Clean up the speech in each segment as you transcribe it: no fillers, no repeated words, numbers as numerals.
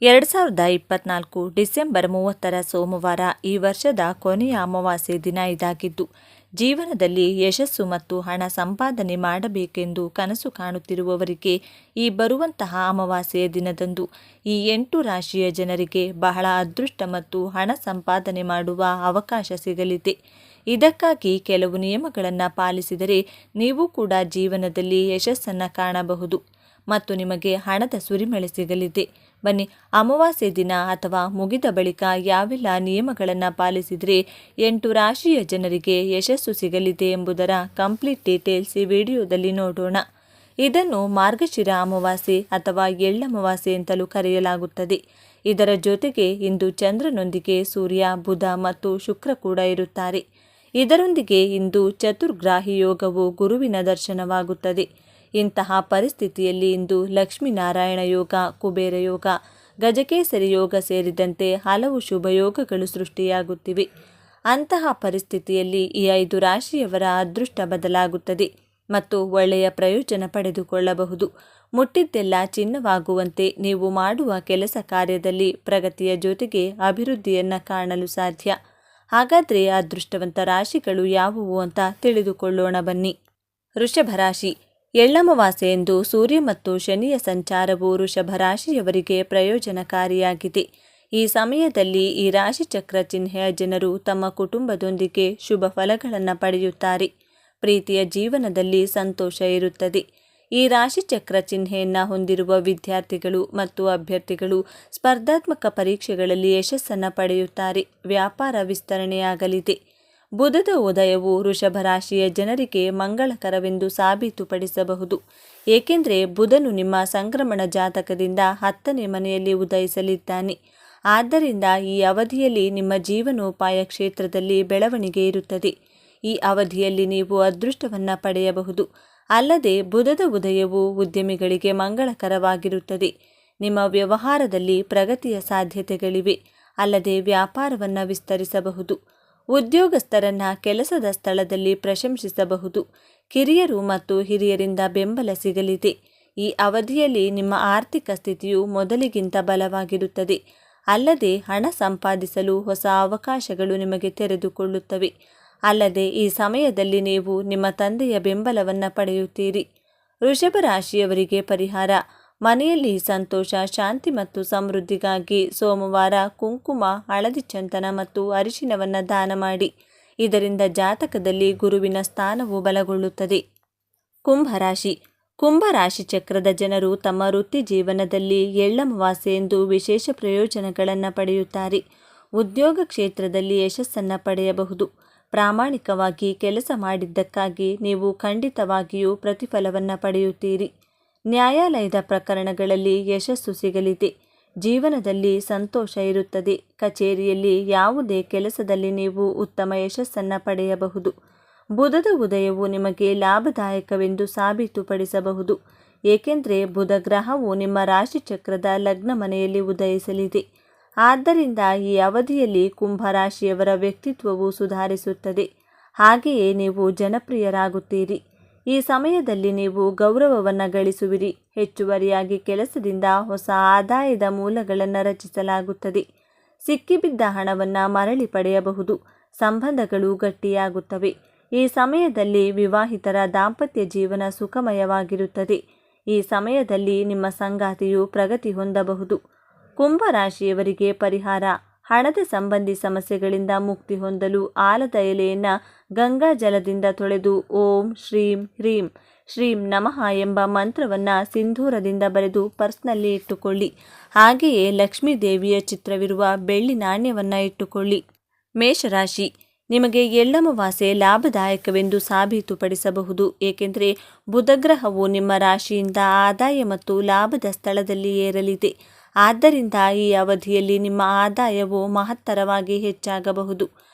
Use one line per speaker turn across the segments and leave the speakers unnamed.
2024 December 30ರ ಸೋಮವಾರ ಈ ವರ್ಷದ ಕೊನೆಯ ಅಮಾವಾಸ್ಯೆ ದಿನ ಇದಾಗಿದ್ದು, ಜೀವನದಲ್ಲಿ ಯಶಸ್ಸು ಮತ್ತು ಹಣ ಸಂಪಾದನೆ ಮಾಡಬೇಕೆಂದು ಕನಸು ಕಾಣುತ್ತಿರುವವರಿಗೆ ಈ ಬರುವಂತಹ ಅಮಾವಾಸ್ಯೆಯ ದಿನದಂದು ಈ 8 ರಾಶಿಯ ಜನರಿಗೆ ಬಹಳ ಅದೃಷ್ಟ ಮತ್ತು ಹಣ ಸಂಪಾದನೆ ಮಾಡುವ ಅವಕಾಶ ಸಿಗಲಿದೆ. ಇದಕ್ಕಾಗಿ ಕೆಲವು ನಿಯಮಗಳನ್ನು ಪಾಲಿಸಿದರೆ ನೀವು ಕೂಡ ಜೀವನದಲ್ಲಿ ಯಶಸ್ಸನ್ನು ಕಾಣಬಹುದು ಮತ್ತು ನಿಮಗೆ ಹಣದ ಸುರಿಮಳೆ ಸಿಗಲಿದೆ. ಬನ್ನಿ, ಅಮಾವಾಸ್ಯೆ ದಿನ ಅಥವಾ ಮುಗಿದ ಬಳಿಕ ಯಾವೆಲ್ಲ ನಿಯಮಗಳನ್ನು ಪಾಲಿಸಿದರೆ 8 ರಾಶಿಯ ಜನರಿಗೆ ಯಶಸ್ಸು ಸಿಗಲಿದೆ ಎಂಬುದರ ಕಂಪ್ಲೀಟ್ ಡೀಟೇಲ್ಸ್ ಈ ವಿಡಿಯೋದಲ್ಲಿ ನೋಡೋಣ. ಇದನ್ನು ಮಾರ್ಗಶಿರ ಅಮಾವಾಸ್ಯೆ ಅಥವಾ ಎಳ್ಳಮಾವಾಸ್ಯೆ ಅಂತಲೂ ಕರೆಯಲಾಗುತ್ತದೆ. ಇದರ ಜೊತೆಗೆ ಇಂದು ಚಂದ್ರನೊಂದಿಗೆ ಸೂರ್ಯ, ಬುಧ ಮತ್ತು ಶುಕ್ರ ಕೂಡ ಇರುತ್ತಾರೆ. ಇದರೊಂದಿಗೆ ಇಂದು ಚತುರ್ಗ್ರಾಹಿ ಯೋಗವು ಗುರುವಿನ ದರ್ಶನವಾಗುತ್ತದೆ. ಇಂತಹ ಪರಿಸ್ಥಿತಿಯಲ್ಲಿ ಇಂದು ಲಕ್ಷ್ಮೀನಾರಾಯಣ ಯೋಗ, ಕುಬೇರ ಯೋಗ, ಗಜಕೇಸರಿ ಯೋಗ ಸೇರಿದಂತೆ ಹಲವು ಶುಭ ಯೋಗಗಳು ಸೃಷ್ಟಿಯಾಗುತ್ತಿವೆ. ಅಂತಹ ಪರಿಸ್ಥಿತಿಯಲ್ಲಿ ಈ 5 ರಾಶಿಯವರ ಅದೃಷ್ಟ ಬದಲಾಗುತ್ತದೆ ಮತ್ತು ಒಳ್ಳೆಯ ಪ್ರಯೋಜನ ಪಡೆದುಕೊಳ್ಳಬಹುದು. ಮುಟ್ಟಿದ್ದೆಲ್ಲ ಚಿನ್ನವಾಗುವಂತೆ ನೀವು ಮಾಡುವ ಕೆಲಸ ಕಾರ್ಯದಲ್ಲಿ ಪ್ರಗತಿಯ ಜೊತೆಗೆ ಅಭಿವೃದ್ಧಿಯನ್ನು ಕಾಣಲು ಸಾಧ್ಯ. ಹಾಗಾದರೆ ಅದೃಷ್ಟವಂತ ರಾಶಿಗಳು ಯಾವುವು ಅಂತ ತಿಳಿದುಕೊಳ್ಳೋಣ ಬನ್ನಿ. ವೃಷಭ ರಾಶಿ. ಎಳ್ಳಮಾವಾಸ್ಯೆಯಂದು ಸೂರ್ಯ ಮತ್ತು ಶನಿಯ ಸಂಚಾರವು ವೃಷಭ ರಾಶಿಯವರಿಗೆ ಪ್ರಯೋಜನಕಾರಿಯಾಗಿದೆ. ಈ ಸಮಯದಲ್ಲಿ ಈ ರಾಶಿಚಕ್ರ ಚಿಹ್ನೆಯ ಜನರು ತಮ್ಮ ಕುಟುಂಬದೊಂದಿಗೆ ಶುಭ ಫಲಗಳನ್ನು ಪಡೆಯುತ್ತಾರೆ. ಪ್ರೀತಿಯ ಜೀವನದಲ್ಲಿ ಸಂತೋಷ ಇರುತ್ತದೆ. ಈ ರಾಶಿಚಕ್ರ ಚಿಹ್ನೆಯನ್ನು ಹೊಂದಿರುವ ವಿದ್ಯಾರ್ಥಿಗಳು ಮತ್ತು ಅಭ್ಯರ್ಥಿಗಳು ಸ್ಪರ್ಧಾತ್ಮಕ ಪರೀಕ್ಷೆಗಳಲ್ಲಿ ಯಶಸ್ಸನ್ನು ಪಡೆಯುತ್ತಾರೆ. ವ್ಯಾಪಾರ ವಿಸ್ತರಣೆಯಾಗಲಿದೆ. ಬುಧದ ಉದಯವು ವೃಷಭ ರಾಶಿಯ ಜನರಿಗೆ ಮಂಗಳಕರವೆಂದು ಸಾಬೀತುಪಡಿಸಬಹುದು. ಏಕೆಂದರೆ ಬುಧನು ನಿಮ್ಮ ಸಂಕ್ರಮಣ ಜಾತಕದಿಂದ 10ನೇ ಮನೆಯಲ್ಲಿ ಉದಯಿಸಲಿದ್ದಾನೆ. ಆದ್ದರಿಂದ ಈ ಅವಧಿಯಲ್ಲಿ ನಿಮ್ಮ ಜೀವನೋಪಾಯ ಕ್ಷೇತ್ರದಲ್ಲಿ ಬೆಳವಣಿಗೆ ಇರುತ್ತದೆ. ಈ ಅವಧಿಯಲ್ಲಿ ನೀವು ಅದೃಷ್ಟವನ್ನು ಪಡೆಯಬಹುದು. ಅಲ್ಲದೆ ಬುಧದ ಉದಯವು ಉದ್ಯಮಿಗಳಿಗೆ ಮಂಗಳಕರವಾಗಿರುತ್ತದೆ. ನಿಮ್ಮ ವ್ಯವಹಾರದಲ್ಲಿ ಪ್ರಗತಿಯ ಸಾಧ್ಯತೆಗಳಿವೆ. ಅಲ್ಲದೆ ವ್ಯಾಪಾರವನ್ನು ವಿಸ್ತರಿಸಬಹುದು. ಉದ್ಯೋಗಸ್ಥರನ್ನು ಕೆಲಸದ ಸ್ಥಳದಲ್ಲಿ ಪ್ರಶಂಸಿಸಬಹುದು. ಕಿರಿಯರು ಮತ್ತು ಹಿರಿಯರಿಂದ ಬೆಂಬಲ ಸಿಗಲಿದೆ. ಈ ಅವಧಿಯಲ್ಲಿ ನಿಮ್ಮ ಆರ್ಥಿಕ ಸ್ಥಿತಿಯು ಮೊದಲಿಗಿಂತ ಬಲವಾಗಿರುತ್ತದೆ. ಅಲ್ಲದೆ ಹಣ ಸಂಪಾದಿಸಲು ಹೊಸ ಅವಕಾಶಗಳು ನಿಮಗೆ ತೆರೆದುಕೊಳ್ಳುತ್ತವೆ. ಅಲ್ಲದೆ ಈ ಸಮಯದಲ್ಲಿ ನೀವು ನಿಮ್ಮ ತಂದೆಯ ಬೆಂಬಲವನ್ನು ಪಡೆಯುತ್ತೀರಿ. ವೃಷಭ ರಾಶಿಯವರಿಗೆ ಪರಿಹಾರ: ಮನೆಯಲ್ಲಿ ಸಂತೋಷ, ಶಾಂತಿ ಮತ್ತು ಸಮೃದ್ಧಿಗಾಗಿ ಸೋಮವಾರ ಕುಂಕುಮ, ಹಳದಿ ಚಂದನ ಮತ್ತು ಅರಿಶಿನವನ್ನು ದಾನ ಮಾಡಿ. ಇದರಿಂದ ಜಾತಕದಲ್ಲಿ ಗುರುವಿನ ಸ್ಥಾನವು ಬಲಗೊಳ್ಳುತ್ತದೆ. ಕುಂಭರಾಶಿ. ಕುಂಭರಾಶಿ ಚಕ್ರದ ಜನರು ತಮ್ಮ ವೃತ್ತಿ ಜೀವನದಲ್ಲಿ ಎಳ್ಳಮಾವಾಸ್ಯೆಯಂದು ವಿಶೇಷ ಪ್ರಯೋಜನಗಳನ್ನು ಪಡೆಯುತ್ತಾರೆ. ಉದ್ಯೋಗ ಕ್ಷೇತ್ರದಲ್ಲಿ ಯಶಸ್ಸನ್ನು ಪಡೆಯಬಹುದು. ಪ್ರಾಮಾಣಿಕವಾಗಿ ಕೆಲಸ ಮಾಡಿದ್ದಕ್ಕಾಗಿ ನೀವು ಖಂಡಿತವಾಗಿಯೂ ಪ್ರತಿಫಲವನ್ನು ಪಡೆಯುತ್ತೀರಿ. ನ್ಯಾಯಾಲಯದ ಪ್ರಕರಣಗಳಲ್ಲಿ ಯಶಸ್ಸು ಸಿಗಲಿದೆ. ಜೀವನದಲ್ಲಿ ಸಂತೋಷ ಇರುತ್ತದೆ. ಕಚೇರಿಯಲ್ಲಿ ಯಾವುದೇ ಕೆಲಸದಲ್ಲಿ ನೀವು ಉತ್ತಮ ಯಶಸ್ಸನ್ನು ಪಡೆಯಬಹುದು. ಬುಧದ ಉದಯವು ನಿಮಗೆ ಲಾಭದಾಯಕವೆಂದು ಸಾಬೀತುಪಡಿಸಬಹುದು. ಏಕೆಂದರೆ ಬುಧ ಗ್ರಹವು ನಿಮ್ಮ ರಾಶಿಚಕ್ರದ ಲಗ್ನ ಮನೆಯಲ್ಲಿ ಉದಯಿಸಲಿದೆ. ಆದ್ದರಿಂದ ಈ ಅವಧಿಯಲ್ಲಿ ಕುಂಭರಾಶಿಯವರ ವ್ಯಕ್ತಿತ್ವವು ಸುಧಾರಿಸುತ್ತದೆ. ಹಾಗೆಯೇ ನೀವು ಜನಪ್ರಿಯರಾಗುತ್ತೀರಿ. ಈ ಸಮಯದಲ್ಲಿ ನೀವು ಗೌರವವನ್ನು ಗಳಿಸುವಿರಿ. ಹೆಚ್ಚುವರಿಯಾಗಿ ಕೆಲಸದಿಂದ ಹೊಸ ಆದಾಯದ ಮೂಲಗಳನ್ನು ರಚಿಸಲಾಗುತ್ತದೆ. ಸಿಕ್ಕಿಬಿದ್ದ ಹಣವನ್ನು ಮರಳಿ ಪಡೆಯಬಹುದು. ಸಂಬಂಧಗಳು ಗಟ್ಟಿಯಾಗುತ್ತವೆ. ಈ ಸಮಯದಲ್ಲಿ ವಿವಾಹಿತರ ದಾಂಪತ್ಯ ಜೀವನ ಸುಖಮಯವಾಗಿರುತ್ತದೆ. ಈ ಸಮಯದಲ್ಲಿ ನಿಮ್ಮ ಸಂಗಾತಿಯು ಪ್ರಗತಿ ಹೊಂದಬಹುದು. ಕುಂಭರಾಶಿಯವರಿಗೆ ಪರಿಹಾರ: ಹಣದ ಸಂಬಂಧಿ ಸಮಸ್ಯೆಗಳಿಂದ ಮುಕ್ತಿ ಹೊಂದಲು ಆಲದ ಎಲೆಯನ್ನು ಗಂಗಾ ಜಲದಿಂದ ತೊಳೆದು ಓಂ ಶ್ರೀಂ ಹ್ರೀಂ ಶ್ರೀಂ ನಮಃ ಎಂಬ ಮಂತ್ರವನ್ನು ಸಿಂಧೂರದಿಂದ ಬರೆದು ಪರ್ಸ್ನಲ್ಲಿ ಇಟ್ಟುಕೊಳ್ಳಿ. ಹಾಗೆಯೇ ಲಕ್ಷ್ಮೀ ದೇವಿಯ ಚಿತ್ರವಿರುವ ಬೆಳ್ಳಿ ನಾಣ್ಯವನ್ನು ಇಟ್ಟುಕೊಳ್ಳಿ. ಮೇಷರಾಶಿ. ನಿಮಗೆ ಎಳ್ಳಮಾವಾಸ್ಯೆ ಲಾಭದಾಯಕವೆಂದು ಸಾಬೀತುಪಡಿಸಬಹುದು. ಏಕೆಂದರೆ ಬುಧಗ್ರಹವು ನಿಮ್ಮ ರಾಶಿಯಿಂದ ಆದಾಯ ಮತ್ತು ಲಾಭದ ಸ್ಥಳದಲ್ಲಿ ಏರಲಿದೆ. ಆದ್ದರಿಂದ ಈ ಅವಧಿಯಲ್ಲಿ ನಿಮ್ಮ ಆದಾಯವು ಮಹತ್ತರವಾಗಿ ಹೆಚ್ಚಾಗಬಹುದು.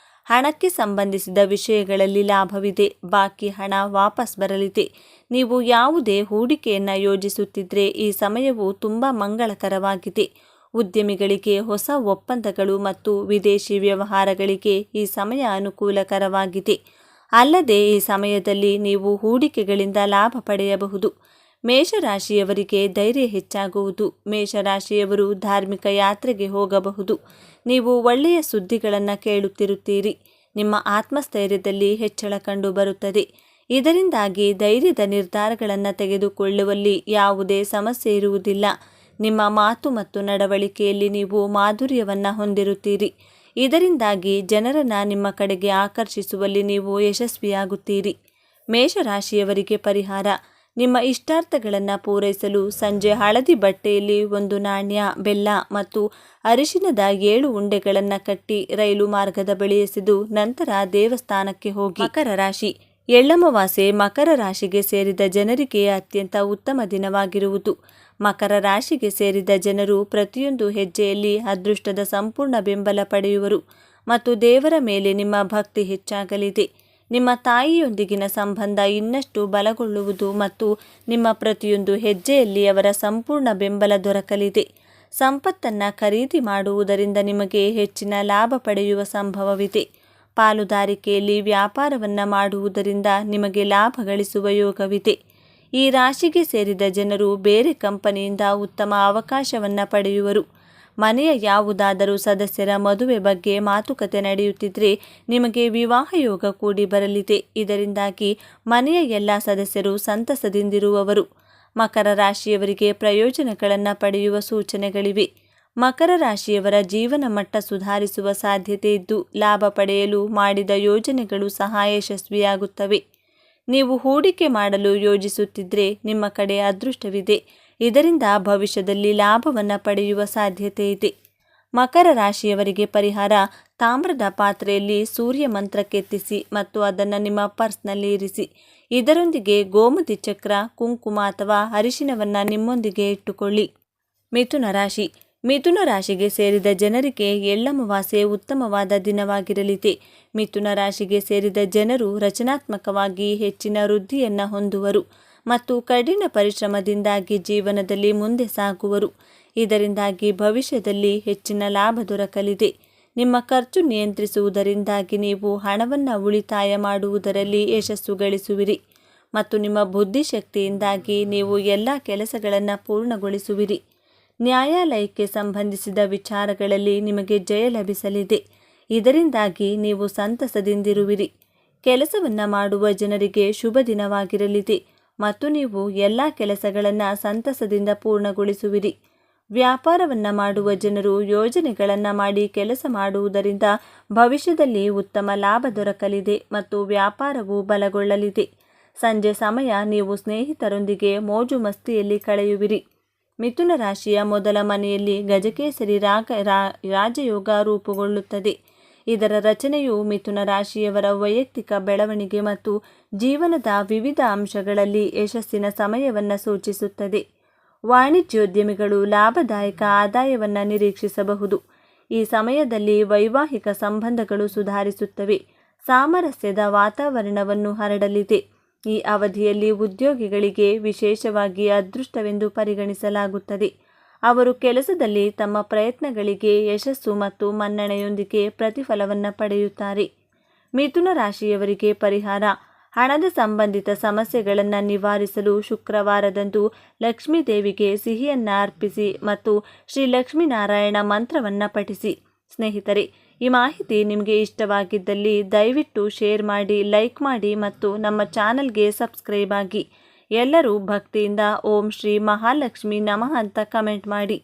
ಹಣಕ್ಕೆ ಸಂಬಂಧಿಸಿದ ವಿಷಯಗಳಲ್ಲಿ ಲಾಭವಿದೆ. ಬಾಕಿ ಹಣ ವಾಪಸ್ ಬರಲಿದೆ. ನೀವು ಯಾವುದೇ ಹೂಡಿಕೆಯನ್ನು ಯೋಜಿಸುತ್ತಿದ್ದರೆ ಈ ಸಮಯವು ತುಂಬ ಮಂಗಳಕರವಾಗಿದೆ. ಉದ್ಯಮಿಗಳಿಗೆ ಹೊಸ ಒಪ್ಪಂದಗಳು ಮತ್ತು ವಿದೇಶಿ ವ್ಯವಹಾರಗಳಿಗೆ ಈ ಸಮಯ ಅನುಕೂಲಕರವಾಗಿದೆ. ಅಲ್ಲದೆ ಈ ಸಮಯದಲ್ಲಿ ನೀವು ಹೂಡಿಕೆಗಳಿಂದ ಲಾಭ ಪಡೆಯಬಹುದು. ಮೇಷರಾಶಿಯವರಿಗೆ ಧೈರ್ಯ ಹೆಚ್ಚಾಗುವುದು. ಮೇಷರಾಶಿಯವರು ಧಾರ್ಮಿಕ ಯಾತ್ರೆಗೆ ಹೋಗಬಹುದು. ನೀವು ಒಳ್ಳೆಯ ಸುದ್ದಿಗಳನ್ನು ಕೇಳುತ್ತಿರುತ್ತೀರಿ. ನಿಮ್ಮ ಆತ್ಮಸ್ಥೈರ್ಯದಲ್ಲಿ ಹೆಚ್ಚಳ ಕಂಡು ಬರುತ್ತದೆ. ಇದರಿಂದಾಗಿ ಧೈರ್ಯದ ನಿರ್ಧಾರಗಳನ್ನು ತೆಗೆದುಕೊಳ್ಳುವಲ್ಲಿ ಯಾವುದೇ ಸಮಸ್ಯೆ ಇರುವುದಿಲ್ಲ. ನಿಮ್ಮ ಮಾತು ಮತ್ತು ನಡವಳಿಕೆಯಲ್ಲಿ ನೀವು ಮಾಧುರ್ಯವನ್ನು ಹೊಂದಿರುತ್ತೀರಿ. ಇದರಿಂದಾಗಿ ಜನರನ್ನು ನಿಮ್ಮ ಕಡೆಗೆ ಆಕರ್ಷಿಸುವಲ್ಲಿ ನೀವು ಯಶಸ್ವಿಯಾಗುತ್ತೀರಿ. ಮೇಷರಾಶಿಯವರಿಗೆ ಪರಿಹಾರ: ನಿಮ್ಮ ಇಷ್ಟಾರ್ಥಗಳನ್ನು ಪೂರೈಸಲು ಸಂಜೆ ಹಳದಿ ಬಟ್ಟೆಯಲ್ಲಿ 1 ನಾಣ್ಯ, ಬೆಲ್ಲ ಮತ್ತು ಅರಿಶಿನದ 7 ಉಂಡೆಗಳನ್ನು ಕಟ್ಟಿ ರೈಲು ಮಾರ್ಗದ ಬಳಿ ಎಸೆದು ನಂತರ ದೇವಸ್ಥಾನಕ್ಕೆ ಹೋಗಿ. ಮಕರ ರಾಶಿ: ಎಳ್ಳಮವಾಸ್ಯೆ ಮಕರ ರಾಶಿಗೆ ಸೇರಿದ ಜನರಿಗೆ ಅತ್ಯಂತ ಉತ್ತಮ ದಿನವಾಗಿರುವುದು. ಮಕರ ರಾಶಿಗೆ ಸೇರಿದ ಜನರು ಪ್ರತಿಯೊಂದು ಹೆಜ್ಜೆಯಲ್ಲಿ ಅದೃಷ್ಟದ ಸಂಪೂರ್ಣ ಬೆಂಬಲ ಪಡೆಯುವರು ಮತ್ತು ದೇವರ ಮೇಲೆ ನಿಮ್ಮ ಭಕ್ತಿ ಹೆಚ್ಚಾಗಲಿದೆ. ನಿಮ್ಮ ತಾಯಿಯೊಂದಿಗಿನ ಸಂಬಂಧ ಇನ್ನಷ್ಟು ಬಲಗೊಳ್ಳುವುದು ಮತ್ತು ನಿಮ್ಮ ಪ್ರತಿಯೊಂದು ಹೆಜ್ಜೆಯಲ್ಲಿ ಅವರ ಸಂಪೂರ್ಣ ಬೆಂಬಲ ದೊರಕಲಿದೆ. ಸಂಪತ್ತನ್ನು ಖರೀದಿ ಮಾಡುವುದರಿಂದ ನಿಮಗೆ ಹೆಚ್ಚಿನ ಲಾಭ ಪಡೆಯುವ ಸಂಭವವಿದೆ. ಪಾಲುದಾರಿಕೆಯಲ್ಲಿ ವ್ಯಾಪಾರವನ್ನು ಮಾಡುವುದರಿಂದ ನಿಮಗೆ ಲಾಭ ಗಳಿಸುವ ಯೋಗವಿದೆ. ಈ ರಾಶಿಗೆ ಸೇರಿದ ಜನರು ಬೇರೆ ಕಂಪನಿಯಿಂದ ಉತ್ತಮ ಅವಕಾಶವನ್ನು ಪಡೆಯುವರು. ಮನೆಯ ಯಾವುದಾದರೂ ಸದಸ್ಯರ ಮದುವೆ ಬಗ್ಗೆ ಮಾತುಕತೆ ನಡೆಯುತ್ತಿದ್ದರೆ ನಿಮಗೆ ವಿವಾಹ ಯೋಗ ಕೂಡಿ ಬರಲಿದೆ. ಇದರಿಂದಾಗಿ ಮನೆಯ ಎಲ್ಲ ಸದಸ್ಯರು ಸಂತಸದಿಂದಿರುವವರು. ಮಕರ ರಾಶಿಯವರಿಗೆ ಪ್ರಯೋಜನಗಳನ್ನು ಪಡೆಯುವ ಸೂಚನೆಗಳಿವೆ. ಮಕರ ರಾಶಿಯವರ ಜೀವನ ಮಟ್ಟ ಸುಧಾರಿಸುವ ಸಾಧ್ಯತೆ ಇದ್ದು ಲಾಭ ಪಡೆಯಲು ಮಾಡಿದ ಯೋಜನೆಗಳು ಸಹ ಯಶಸ್ವಿಯಾಗುತ್ತವೆ. ನೀವು ಹೂಡಿಕೆ ಮಾಡಲು ಯೋಜಿಸುತ್ತಿದ್ದರೆ ನಿಮ್ಮ ಕಡೆ ಅದೃಷ್ಟವಿದೆ. ಇದರಿಂದ ಭವಿಷ್ಯದಲ್ಲಿ ಲಾಭವನ್ನು ಪಡೆಯುವ ಸಾಧ್ಯತೆ ಇದೆ. ಮಕರ ರಾಶಿಯವರಿಗೆ ಪರಿಹಾರ: ತಾಮ್ರದ ಪಾತ್ರೆಯಲ್ಲಿ ಸೂರ್ಯ ಮಂತ್ರ ಕೆತ್ತಿಸಿ ಮತ್ತು ಅದನ್ನು ನಿಮ್ಮ ಪರ್ಸ್ನಲ್ಲಿ ಇರಿಸಿ. ಇದರೊಂದಿಗೆ ಗೋಮತಿ ಚಕ್ರ, ಕುಂಕುಮ ಅಥವಾ ಅರಿಶಿನವನ್ನು ನಿಮ್ಮೊಂದಿಗೆ ಇಟ್ಟುಕೊಳ್ಳಿ. ಮಿಥುನ ರಾಶಿ: ಮಿಥುನ ರಾಶಿಗೆ ಸೇರಿದ ಜನರಿಗೆ ಎಳ್ಳಮವಾಸ್ಯೆ ಉತ್ತಮವಾದ ದಿನವಾಗಿರಲಿದೆ. ಮಿಥುನ ರಾಶಿಗೆ ಸೇರಿದ ಜನರು ರಚನಾತ್ಮಕವಾಗಿ ಹೆಚ್ಚಿನ ವೃದ್ಧಿಯನ್ನು ಹೊಂದುವರು ಮತ್ತು ಕಠಿಣ ಪರಿಶ್ರಮದಿಂದಾಗಿ ಜೀವನದಲ್ಲಿ ಮುಂದೆ ಸಾಗುವರು. ಇದರಿಂದಾಗಿ ಭವಿಷ್ಯದಲ್ಲಿ ಹೆಚ್ಚಿನ ಲಾಭ ದೊರಕಲಿದೆ. ನಿಮ್ಮ ಖರ್ಚು ನಿಯಂತ್ರಿಸುವುದರಿಂದಾಗಿ ನೀವು ಹಣವನ್ನು ಉಳಿತಾಯ ಮಾಡುವುದರಲ್ಲಿ ಯಶಸ್ಸು ಗಳಿಸುವಿರಿ ಮತ್ತು ನಿಮ್ಮ ಬುದ್ಧಿಶಕ್ತಿಯಿಂದಾಗಿ ನೀವು ಎಲ್ಲ ಕೆಲಸಗಳನ್ನು ಪೂರ್ಣಗೊಳಿಸುವಿರಿ. ನ್ಯಾಯಾಲಯಕ್ಕೆ ಸಂಬಂಧಿಸಿದ ವಿಚಾರಗಳಲ್ಲಿ ನಿಮಗೆ ಜಯ ಲಭಿಸಲಿದೆ. ಇದರಿಂದಾಗಿ ನೀವು ಸಂತಸದಿಂದಿರುವಿರಿ. ಕೆಲಸವನ್ನು ಮಾಡುವ ಜನರಿಗೆ ಶುಭ ದಿನವಾಗಿರಲಿದೆ ಮತ್ತು ನೀವು ಎಲ್ಲ ಕೆಲಸಗಳನ್ನು ಸಂತಸದಿಂದ ಪೂರ್ಣಗೊಳಿಸುವಿರಿ. ವ್ಯಾಪಾರವನ್ನು ಮಾಡುವ ಜನರು ಯೋಜನೆಗಳನ್ನು ಮಾಡಿ ಕೆಲಸ ಮಾಡುವುದರಿಂದ ಭವಿಷ್ಯದಲ್ಲಿ ಉತ್ತಮ ಲಾಭ ದೊರಕಲಿದೆ ಮತ್ತು ವ್ಯಾಪಾರವು ಬಲಗೊಳ್ಳಲಿದೆ. ಸಂಜೆ ಸಮಯ ನೀವು ಸ್ನೇಹಿತರೊಂದಿಗೆ ಮೋಜು ಮಸ್ತಿಯಲ್ಲಿ ಕಳೆಯುವಿರಿ. ಮಿಥುನ ರಾಶಿಯ ಮೊದಲ ಮನೆಯಲ್ಲಿ ಗಜಕೇಸರಿ ರಾಜಯೋಗ ರೂಪುಗೊಳ್ಳುತ್ತದೆ. ಇದರ ರಚನೆಯು ಮಿಥುನ ರಾಶಿಯವರ ವೈಯಕ್ತಿಕ ಬೆಳವಣಿಗೆ ಮತ್ತು ಜೀವನದ ವಿವಿಧ ಅಂಶಗಳಲ್ಲಿ ಯಶಸ್ಸಿನ ಸಮಯವನ್ನು ಸೂಚಿಸುತ್ತದೆ. ವಾಣಿಜ್ಯೋದ್ಯಮಿಗಳು ಲಾಭದಾಯಕ ಆದಾಯವನ್ನು ನಿರೀಕ್ಷಿಸಬಹುದು. ಈ ಸಮಯದಲ್ಲಿ ವೈವಾಹಿಕ ಸಂಬಂಧಗಳು ಸುಧಾರಿಸುತ್ತವೆ. ಸಾಮರಸ್ಯದ ವಾತಾವರಣವನ್ನು ಹರಡಲಿದೆ. ಈ ಅವಧಿಯಲ್ಲಿ ಉದ್ಯೋಗಿಗಳಿಗೆ ವಿಶೇಷವಾಗಿ ಅದೃಷ್ಟವೆಂದು ಪರಿಗಣಿಸಲಾಗುತ್ತದೆ. ಅವರು ಕೆಲಸದಲ್ಲಿ ತಮ್ಮ ಪ್ರಯತ್ನಗಳಿಗೆ ಯಶಸ್ಸು ಮತ್ತು ಮನ್ನಣೆಯೊಂದಿಗೆ ಪ್ರತಿಫಲವನ್ನು ಪಡೆಯುತ್ತಾರೆ. ಮಿಥುನ ರಾಶಿಯವರಿಗೆ ಪರಿಹಾರ: ಹಣದ ಸಂಬಂಧಿತ ಸಮಸ್ಯೆಗಳನ್ನು ನಿವಾರಿಸಲು ಶುಕ್ರವಾರದಂದು ಲಕ್ಷ್ಮೀ ದೇವಿಗೆ ಸಿಹಿಯನ್ನು ಅರ್ಪಿಸಿ ಮತ್ತು ಶ್ರೀ ಲಕ್ಷ್ಮೀನಾರಾಯಣ ಮಂತ್ರವನ್ನು ಪಠಿಸಿ. ಸ್ನೇಹಿತರೆ, ಈ ಮಾಹಿತಿ ನಿಮಗೆ ಇಷ್ಟವಾಗಿದ್ದಲ್ಲಿ ದಯವಿಟ್ಟು ಶೇರ್ ಮಾಡಿ, ಲೈಕ್ ಮಾಡಿ ಮತ್ತು ನಮ್ಮ ಚಾನಲ್ಗೆ ಸಬ್ಸ್ಕ್ರೈಬ್ ಆಗಿ. ಎಲ್ಲರೂ ಭಕ್ತಿಯಿಂದ ಓಂ ಶ್ರೀ ಮಹಾಲಕ್ಷ್ಮಿ ನಮಃ ಅಂತ ಕಮೆಂಟ್ ಮಾಡಿ.